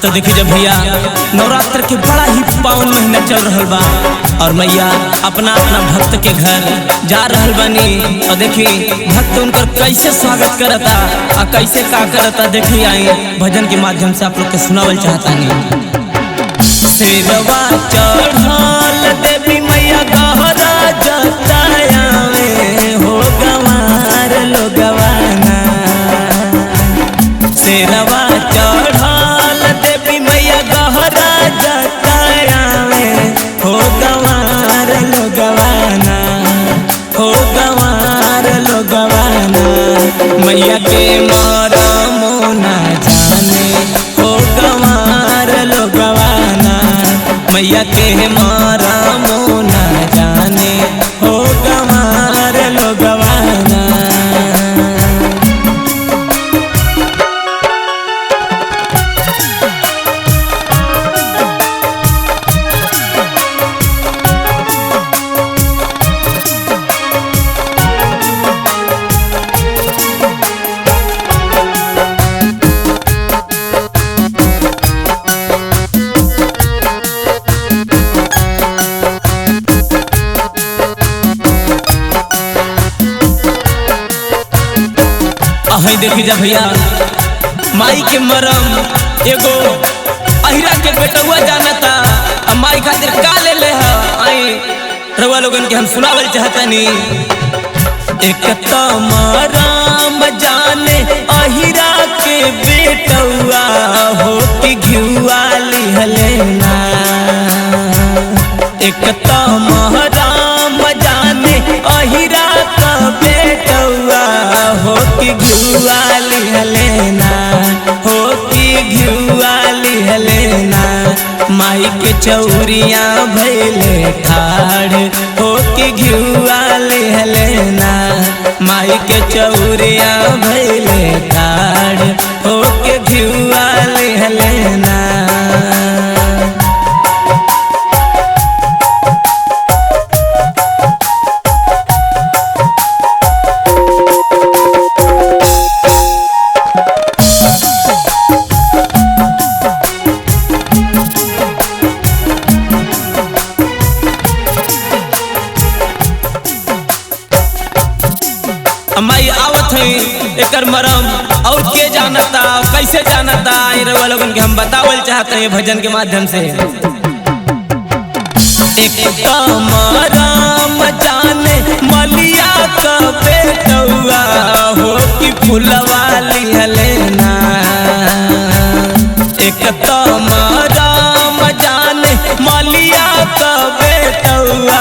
तो देखी जब भैया नवरात्र के बड़ा ही पावन महीना चल रहा बा और मैया अपना अपना भक्त के घर जा रहल बानी और देखी भक्त उनकर कैसे स्वागत करता और कैसे का करता देखी आई भजन के माध्यम से आप लोग के सुनावल चाहता नहीं। शेरवा चढ़ल देवी मैया गहरा जताया में हो गवार लोगवाना। शेरवा चढ़ल देवी मैया गहरा जताया में हो गवार लोगवाना, हो गवार लोगवाना। मैया के मरमो ना जाने हो गवार लोगवाना, मैया के मरमो ना जाने हो गवार लोगवाना। अहि देखी जा भैया माई के मरम एगो अहिरा के बेटुआ जानता माई खातिर का ले ले आई रउआ लोगन के हम सुनावल चाहतनी। एक तो मरम जाने अहिरा के बेटुआ हो कि घिउआ लिहलेना। एक तो मरम जाने अहिरा का बेटुआ हो कि घिउआ लिहलेना, हो कि घिउआ लिहलेना। माई के चौरिया भैले ठाड़ हो कि घिउआ लिहलेना, माई के चौरिया भैले ठाड़ हो कि घिउआ लिहलेना। माई आवत है एकर मरम और के जानता कैसे जानता रउआ लोगन के हम बतावल चाहते हैं भजन के माध्यम से। एक तो मरम जाने मलिया का बेटुआ हो कि फुलवा लिहलेना। एक तो मरम जाने मलिया का बेटुआ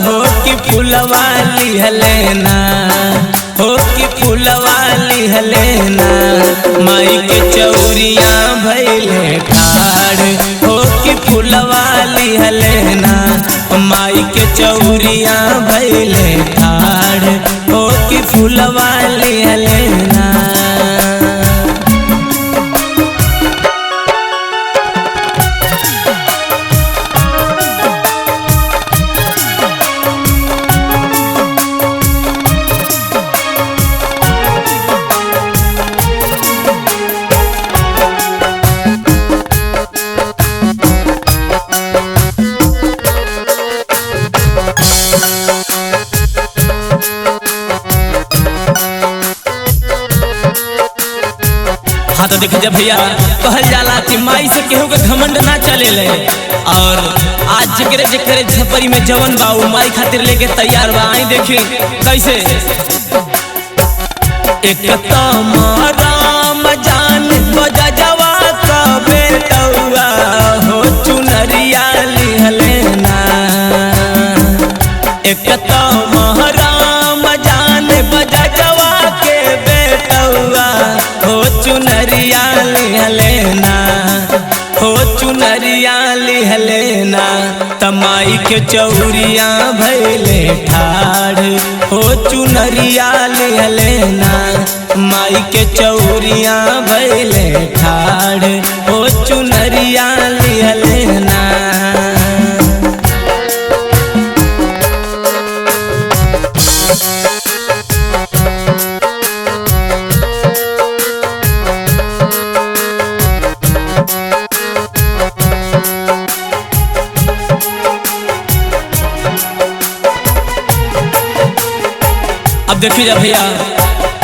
हो कि फुलवा लिहलेना, हो कि फुलवा लिहलेना। माई के चौरिया भैले ठाड़ हो कि फुलवा लिहलेना, माई के चौरिया भैले ठाड़ हो कि फुलवा लिहलेना। हाँ तो देखिए जब भैया कहल जाला कि माई से केहू के घमंड ना चले ले और आज जकरे जकरे झपरी में जवन बाऊ माई खातिर लेके तैयार बा। आई देखी कैसे। एक तो मरम जान बजवा का बेटुआ हो चुनरिया लिहलेना। एक तो मरम जान बजवा के बेटुआ हो चुनरिया लिहलेना, हो चुनरिया लिहलेना। तमाई के चौरिया भैले ठाड़ हो चुनरिया लिहलेना, माई के चौरिया भैले ठाड़ हो चुनरिया लिहलेना। देखी जा भैया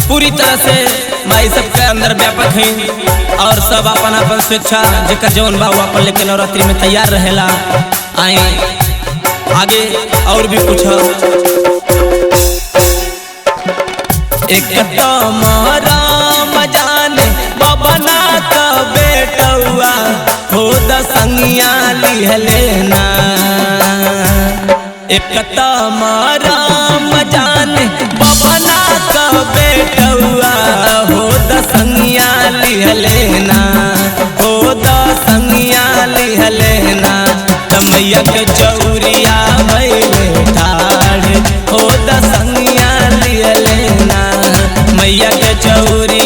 पूरी तरह से माई सबके अंदर व्यापक है और सब अपन अपन स्वेच्छा जेकर जौन बा अपन लेके नवरात्रि में तैयार रहेला। आए आगे और भी कुछ एक राम जाने बबना का बेटुआ हो दसंगिया लिहलेना। एक राम जाने बबना का बेटुआ हो दसंगिया लिहलेना, हो दसंगिया लिहलेना। मैया के चौरिया भइले ठाड़ हो दसंगिया लिहलेना, मैया के चौरी